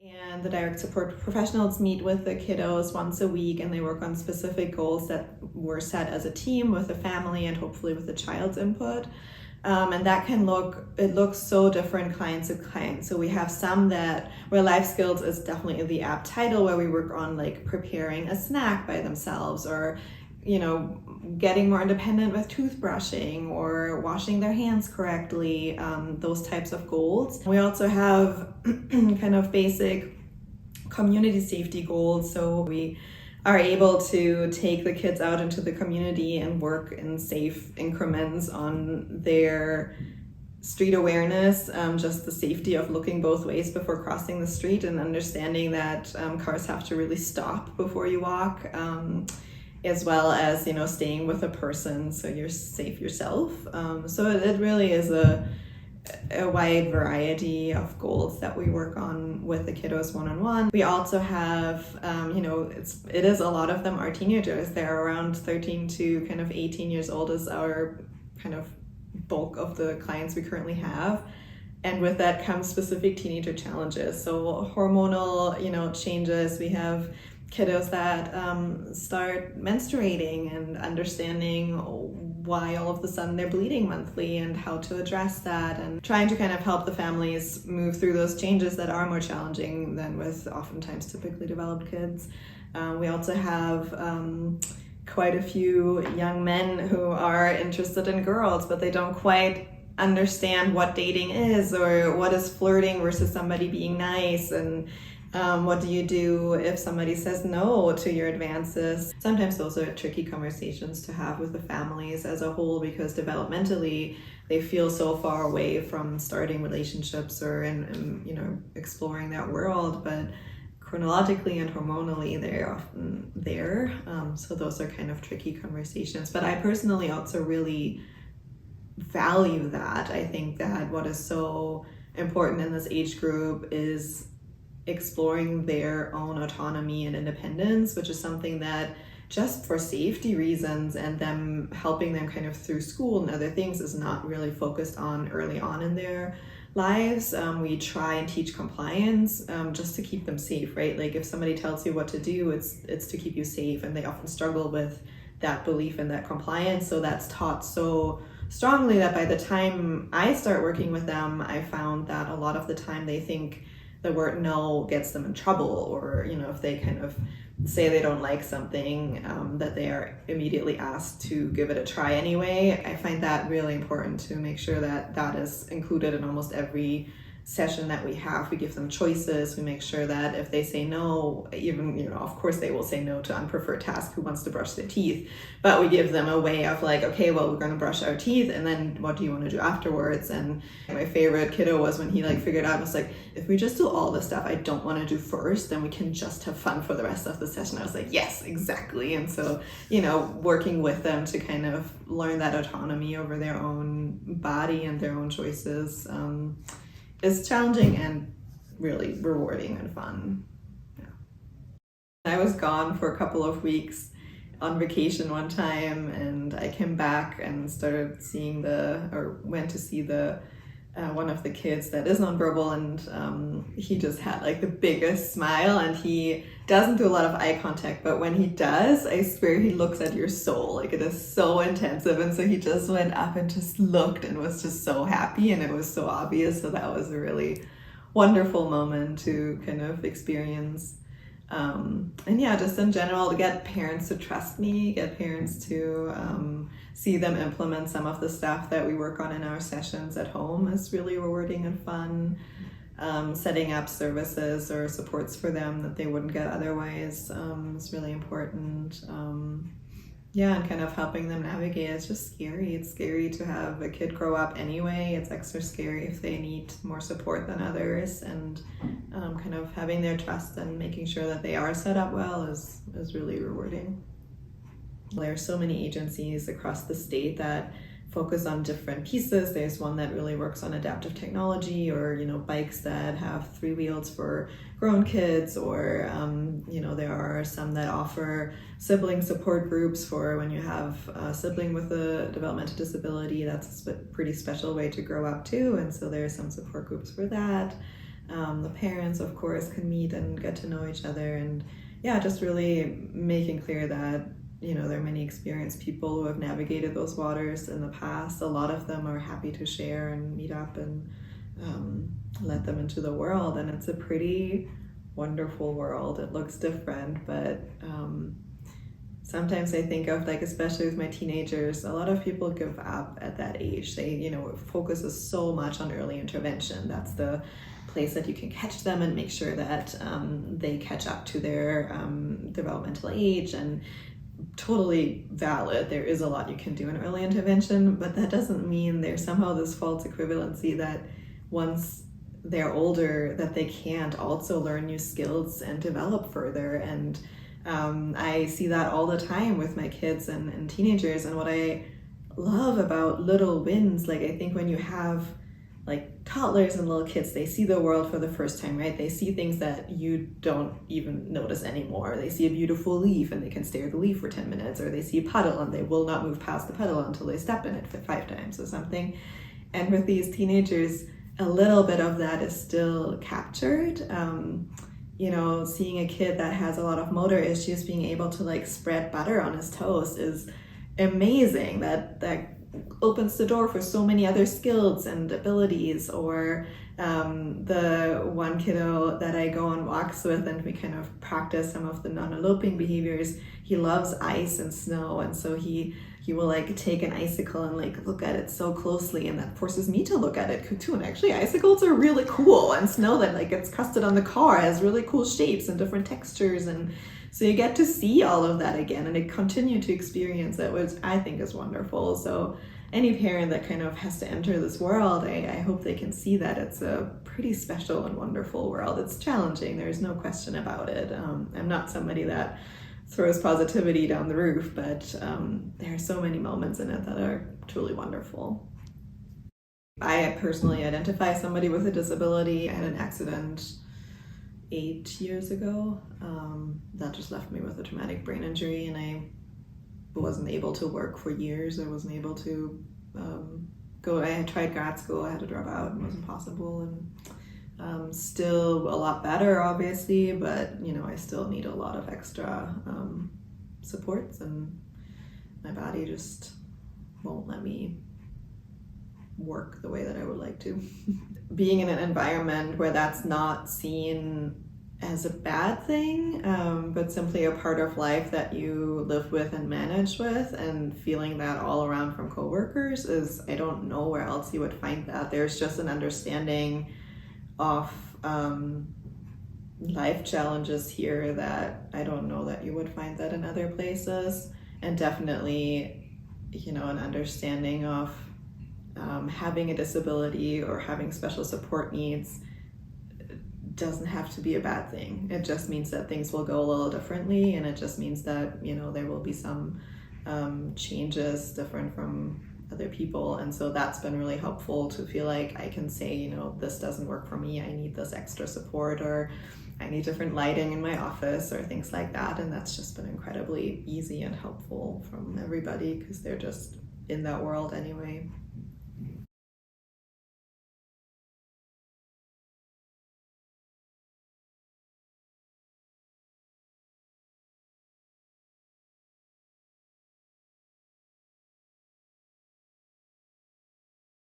And the direct support professionals meet with the kiddos once a week, and they work on specific goals that were set as a team with the family and hopefully with the child's input. And that looks so different client to client. So we have some where life skills is definitely the app title, where we work on like preparing a snack by themselves, or getting more independent with toothbrushing or washing their hands correctly, those types of goals. We also have kind of basic community safety goals. So we are able to take the kids out into the community and work in safe increments on their street awareness, just the safety of looking both ways before crossing the street, and understanding that cars have to really stop before you walk. As well as staying with a person so you're safe yourself. So it really is a wide variety of goals that we work on with the kiddos one-on-one. We also have it is a lot of them are teenagers. They're around 13 to kind of 18 years old is our kind of bulk of the clients we currently have. And with that comes specific teenager challenges. So hormonal changes. We have kiddos that start menstruating and understanding why all of a sudden they're bleeding monthly and how to address that, and trying to kind of help the families move through those changes that are more challenging than with oftentimes typically developed kids. We also have quite a few young men who are interested in girls, but they don't quite understand what dating is, or what is flirting versus somebody being nice, and what do you do if somebody says no to your advances? Sometimes those are tricky conversations to have with the families as a whole, because developmentally they feel so far away from starting relationships or exploring that world, but chronologically and hormonally they're often there. So those are kind of tricky conversations. But I personally also really value that. I think that what is so important in this age group is exploring their own autonomy and independence, which is something that just for safety reasons and them helping them kind of through school and other things is not really focused on early on in their lives. We try and teach compliance just to keep them safe, right? Like if somebody tells you what to do, it's to keep you safe, and they often struggle with that belief and that compliance. So that's taught so strongly that by the time I start working with them, I found that a lot of the time they think the word no gets them in trouble, or if they kind of say they don't like something, that they are immediately asked to give it a try anyway. I find that really important to make sure that that is included in almost every session that we have. We give them choices. We make sure that if they say no, even of course they will say no to unpreferred task, who wants to brush their teeth, but we give them a way of like, okay, well, we're going to brush our teeth, and then what do you want to do afterwards? And my favorite kiddo was when he figured out, was like, if we just do all the stuff I don't want to do first, then we can just have fun for the rest of the session. I was like, yes, exactly. And so working with them to kind of learn that autonomy over their own body and their own choices is challenging and really rewarding and fun. Yeah. I was gone for a couple of weeks on vacation one time, and I came back and started went to see one of the kids that is nonverbal, and he just had like the biggest smile, and he doesn't do a lot of eye contact, but when he does, I swear he looks at your soul. Like it is so intensive. And so he just went up and just looked and was just so happy, and it was so obvious. So that was a really wonderful moment to kind of experience. And yeah, just in general, to get parents to trust me, get parents to see them implement some of the stuff that we work on in our sessions at home is really rewarding and fun. Setting up services or supports for them that they wouldn't get otherwise is really important. And kind of helping them navigate. It's just scary. It's scary to have a kid grow up anyway. It's extra scary if they need more support than others, and kind of having their trust and making sure that they are set up well is really rewarding. There are so many agencies across the state that focus on different pieces. There's one that really works on adaptive technology, or bikes that have 3 wheels for grown kids, or there are some that offer sibling support groups for when you have a sibling with a developmental disability. That's a pretty special way to grow up too, and so there are some support groups for that. The parents, of course, can meet and get to know each other, and yeah, just really making clear that, you know, there are many experienced people who have navigated those waters in the past. A lot of them are happy to share and meet up and let them into the world, and it's a pretty wonderful world. It looks different, but sometimes I think of, like, especially with my teenagers, a lot of people give up at that age. They, you know, focuses so much on early intervention. That's the place that you can catch them and make sure that they catch up to their developmental age, and totally valid. There is a lot you can do in early intervention, but that doesn't mean there's somehow this false equivalency that once they're older that they can't also learn new skills and develop further. And I see that all the time with my kids and teenagers. And what I love about little wins, like, I think when you have like toddlers and little kids, they see the world for the first time, right? They see things that you don't even notice anymore. They see a beautiful leaf and they can stare at the leaf for 10 minutes, or they see a puddle and they will not move past the puddle until they step in it 5 times or something. And with these teenagers, a little bit of that is still captured. You know, seeing a kid that has a lot of motor issues being able to like spread butter on his toast is amazing. That opens the door for so many other skills and abilities. Or the one kiddo that I go on walks with and we kind of practice some of the non-eloping behaviors, he loves ice and snow, and so he will like take an icicle and like look at it so closely, and that forces me to look at it too. And actually icicles are really cool, and snow that like gets crusted on the car has really cool shapes and different textures, and so you get to see all of that again and continue to experience it, which I think is wonderful. So any parent that kind of has to enter this world, I hope they can see that it's a pretty special and wonderful world. It's challenging, there's no question about it. I'm not somebody that throws positivity down the roof, but there are so many moments in it that are truly wonderful. I personally identify somebody with a disability. I had an accident 8 years ago that just left me with a traumatic brain injury, and I wasn't able to work for years. I wasn't able to go. I had tried grad school, I had to drop out, it wasn't possible, and still a lot better obviously, but you know, I still need a lot of extra supports, and my body just won't let me work the way that I would like to. Being in an environment where that's not seen as a bad thing, but simply a part of life that you live with and manage with, and feeling that all around from coworkers is, I don't know where else you would find that. There's just an understanding of life challenges here that I don't know that you would find that in other places. And definitely, you know, an understanding of having a disability or having special support needs doesn't have to be a bad thing. It just means that things will go a little differently, and it just means that, you know, there will be some changes different from other people. And so that's been really helpful to feel like I can say, you know, this doesn't work for me, I need this extra support, or I need different lighting in my office, or things like that. And that's just been incredibly easy and helpful from everybody, because they're just in that world anyway.